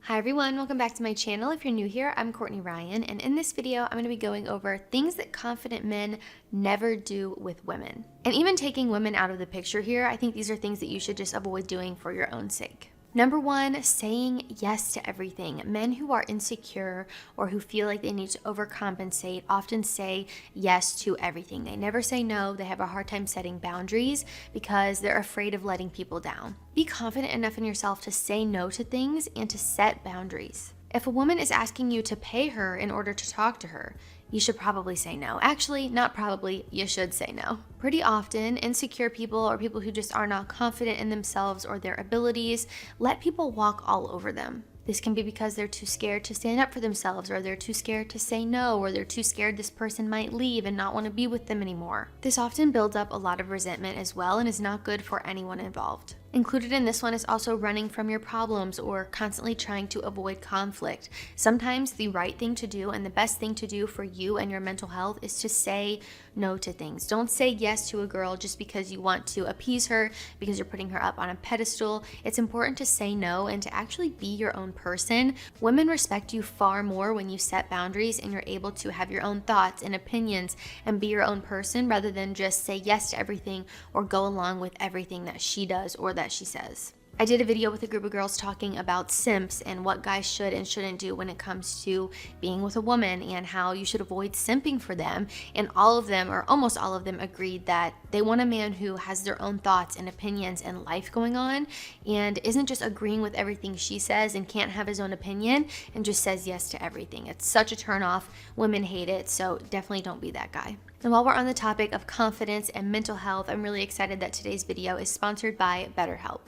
Hi everyone, welcome back to my channel. If you're new here, I'm Courtney Ryan, and in this video, I'm going to be going over things that confident men never do with women. And even taking women out of the picture here, I think these are things that you should just avoid doing for your own sake. Number one, saying yes to everything. Men who are insecure or who feel like they need to overcompensate often say yes to everything. They never say no. They have a hard time setting boundaries because they're afraid of letting people down. Be confident enough in yourself to say no to things and to set boundaries. If a woman is asking you to pay her in order to talk to her, you should probably say no. Actually, not probably, you should say no. Pretty often, insecure people or people who just are not confident in themselves or their abilities let people walk all over them. This can be because they're too scared to stand up for themselves, or they're too scared to say no, or they're too scared this person might leave and not want to be with them anymore. This often builds up a lot of resentment as well and is not good for anyone involved. Included in this one is also running from your problems or constantly trying to avoid conflict. Sometimes the right thing to do and the best thing to do for you and your mental health is to say no to things. Don't say yes to a girl just because you want to appease her, because you're putting her up on a pedestal. It's important to say no and to actually be your own person. Women respect you far more when you set boundaries and you're able to have your own thoughts and opinions and be your own person rather than just say yes to everything or go along with everything that she does or that she says. I did a video with a group of girls talking about simps and what guys should and shouldn't do when it comes to being with a woman and how you should avoid simping for them. And all of them, or almost all of them, agreed that they want a man who has their own thoughts and opinions and life going on and isn't just agreeing with everything she says and can't have his own opinion and just says yes to everything. It's such a turnoff. Women hate it, so definitely don't be that guy. And while we're on the topic of confidence and mental health, I'm really excited that today's video is sponsored by BetterHelp.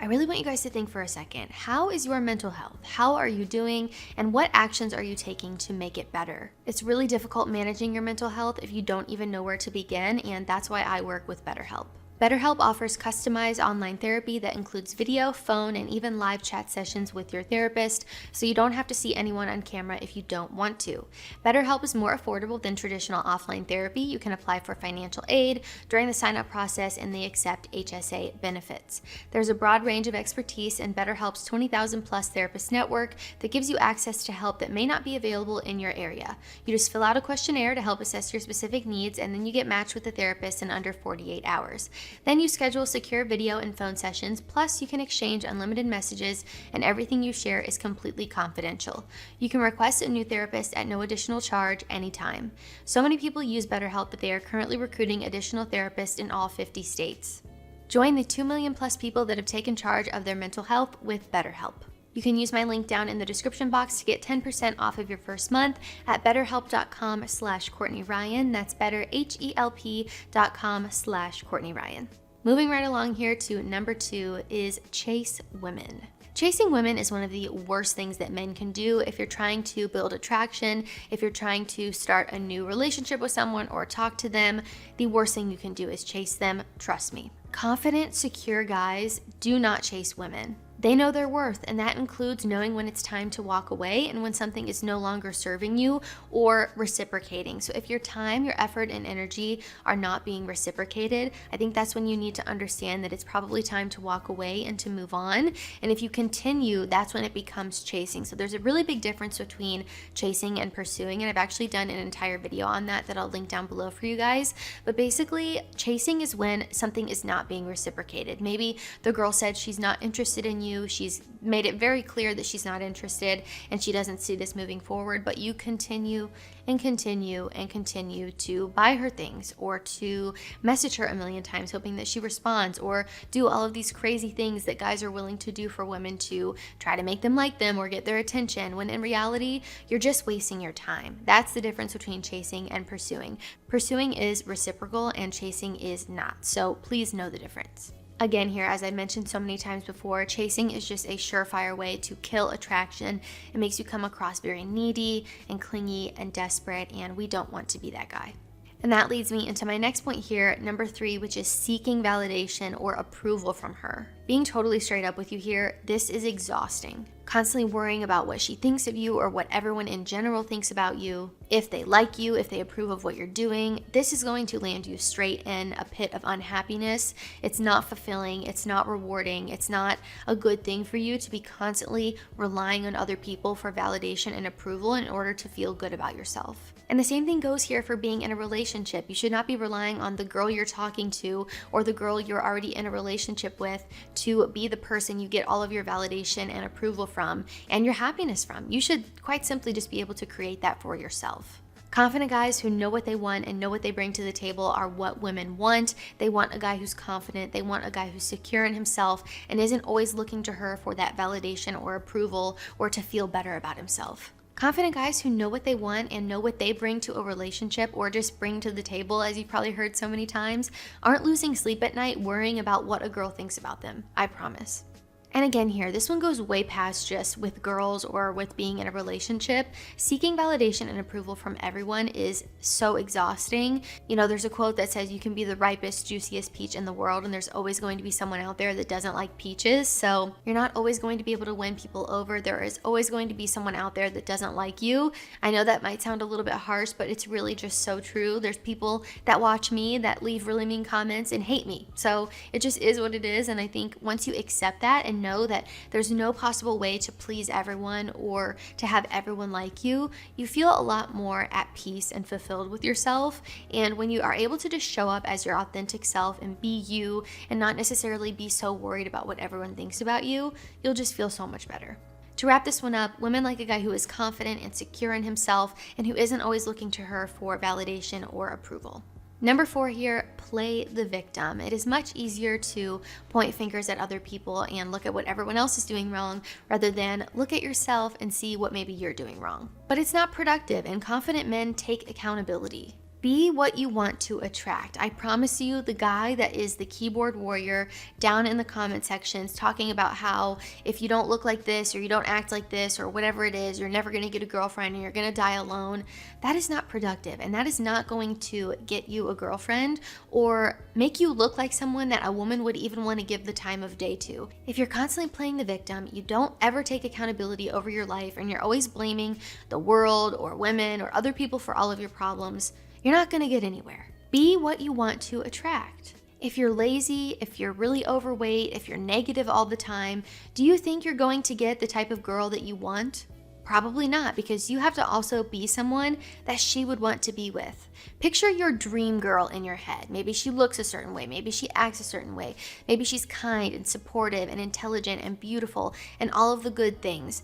I really want you guys to think for a second, how is your mental health? How are you doing? And what actions are you taking to make it better? It's really difficult managing your mental health if you don't even know where to begin, and that's why I work with BetterHelp. BetterHelp offers customized online therapy that includes video, phone, and even live chat sessions with your therapist, so you don't have to see anyone on camera if you don't want to. BetterHelp is more affordable than traditional offline therapy. You can apply for financial aid during the sign-up process, and they accept HSA benefits. There's a broad range of expertise in BetterHelp's 20,000 plus therapist network that gives you access to help that may not be available in your area. You just fill out a questionnaire to help assess your specific needs, and then you get matched with a therapist in under 48 hours. Then you schedule secure video and phone sessions, plus you can exchange unlimited messages, and everything you share is completely confidential. You can request a new therapist at no additional charge anytime. So many people use BetterHelp that they are currently recruiting additional therapists in all 50 states. Join the 2 million plus people that have taken charge of their mental health with BetterHelp. You can use my link down in the description box to get 10% off of your first month at betterhelp.com/CourtneyRyan. That's betterhelp.com/CourtneyRyan. Moving right along here to number 2 is chase women. Chasing women is one of the worst things that men can do if you're trying to build attraction, if you're trying to start a new relationship with someone or talk to them. The worst thing you can do is chase them, trust me. Confident, secure guys do not chase women. They know their worth, and that includes knowing when it's time to walk away and when something is no longer serving you or reciprocating. So if your time, your effort, and energy are not being reciprocated, I think that's when you need to understand that it's probably time to walk away and to move on. And if you continue, that's when it becomes chasing. So there's a really big difference between chasing and pursuing, and I've actually done an entire video on that I'll link down below for you guys. But basically, chasing is when something is not being reciprocated. Maybe the girl said she's not interested in you. She's made it very clear that she's not interested and she doesn't see this moving forward, but you continue and continue and continue to buy her things or to message her a million times hoping that she responds, or do all of these crazy things that guys are willing to do for women to try to make them like them or get their attention, when in reality, you're just wasting your time. That's the difference between chasing and pursuing. Pursuing is reciprocal and chasing is not. So please know the difference. Again here, as I mentioned so many times before, chasing is just a surefire way to kill attraction. It makes you come across very needy and clingy and desperate, and we don't want to be that guy. And that leads me into my next point here, number 3, which is seeking validation or approval from her. Being totally straight up with you here, this is exhausting. Constantly worrying about what she thinks of you or what everyone in general thinks about you, if they like you, if they approve of what you're doing. This is going to land you straight in a pit of unhappiness. It's not fulfilling, it's not rewarding, it's not a good thing for you to be constantly relying on other people for validation and approval in order to feel good about yourself. And the same thing goes here for being in a relationship. You should not be relying on the girl you're talking to or the girl you're already in a relationship with to be the person you get all of your validation and approval from and your happiness from. You should quite simply just be able to create that for yourself. Confident guys who know what they want and know what they bring to the table are what women want. They want a guy who's confident. They want a guy who's secure in himself and isn't always looking to her for that validation or approval or to feel better about himself. Confident guys who know what they want and know what they bring to a relationship or just bring to the table, as you've probably heard so many times, aren't losing sleep at night worrying about what a girl thinks about them. I promise. And again here, this one goes way past just with girls or with being in a relationship. Seeking validation and approval from everyone is so exhausting. You know, there's a quote that says you can be the ripest, juiciest peach in the world, and there's always going to be someone out there that doesn't like peaches. So you're not always going to be able to win people over. There is always going to be someone out there that doesn't like you. I know that might sound a little bit harsh, but it's really just so true. There's people that watch me that leave really mean comments and hate me. So it just is what it is. And I think once you accept that and know that there's no possible way to please everyone or to have everyone like you, you feel a lot more at peace and fulfilled with yourself. And when you are able to just show up as your authentic self and be you and not necessarily be so worried about what everyone thinks about you, you'll just feel so much better. To wrap this one up, women like a guy who is confident and secure in himself and who isn't always looking to her for validation or approval. Number 4 here, play the victim. It is much easier to point fingers at other people and look at what everyone else is doing wrong rather than look at yourself and see what maybe you're doing wrong. But it's not productive, and confident men take accountability. Be what you want to attract. I promise you, the guy that is the keyboard warrior down in the comment sections talking about how if you don't look like this or you don't act like this or whatever it is, you're never going to get a girlfriend and you're going to die alone, that is not productive, and that is not going to get you a girlfriend or make you look like someone that a woman would even want to give the time of day to. If you're constantly playing the victim, you don't ever take accountability over your life, and you're always blaming the world or women or other people for all of your problems, you're not going to get anywhere. Be what you want to attract. If you're lazy, if you're really overweight, if you're negative all the time, do you think you're going to get the type of girl that you want? Probably not, because you have to also be someone that she would want to be with. Picture your dream girl in your head. Maybe she looks a certain way. Maybe she acts a certain way. Maybe she's kind and supportive and intelligent and beautiful and all of the good things.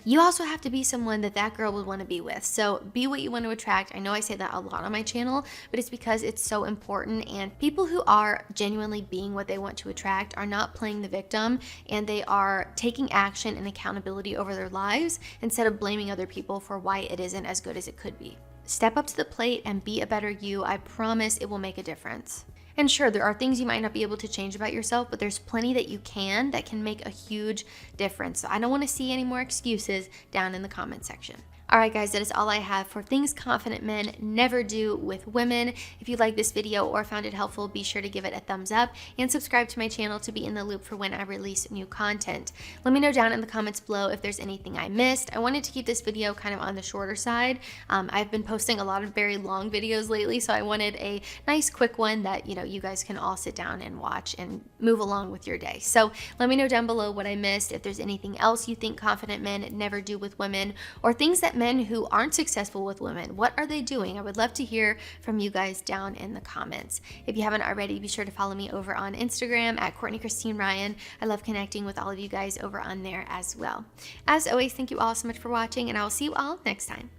You also have to be someone that that girl would want to be with. So be what you want to attract. I know I say that a lot on my channel, but it's because it's so important. And people who are genuinely being what they want to attract are not playing the victim, and they are taking action and accountability over their lives instead of blaming other people for why it isn't as good as it could be. Step up to the plate and be a better you. I promise it will make a difference. And sure, there are things you might not be able to change about yourself, but there's plenty that you can that can make a huge difference. So I don't want to see any more excuses down in the comment section. All right, guys, that is all I have for things confident men never do with women. If you like this video or found it helpful, be sure to give it a thumbs up and subscribe to my channel to be in the loop for when I release new content. Let me know down in the comments below if there's anything I missed. I wanted to keep this video kind of on the shorter side. I've been posting a lot of very long videos lately, so I wanted a nice quick one that you guys can all sit down and watch and move along with your day. So let me know down below what I missed, if there's anything else you think confident men never do with women, or things that men who aren't successful with women, what are they doing? I would love to hear from you guys down in the comments. If you haven't already, be sure to follow me over on Instagram at Courtney Christine Ryan. I love connecting with all of you guys over on there as well. As always, thank you all so much for watching, and I will see you all next time.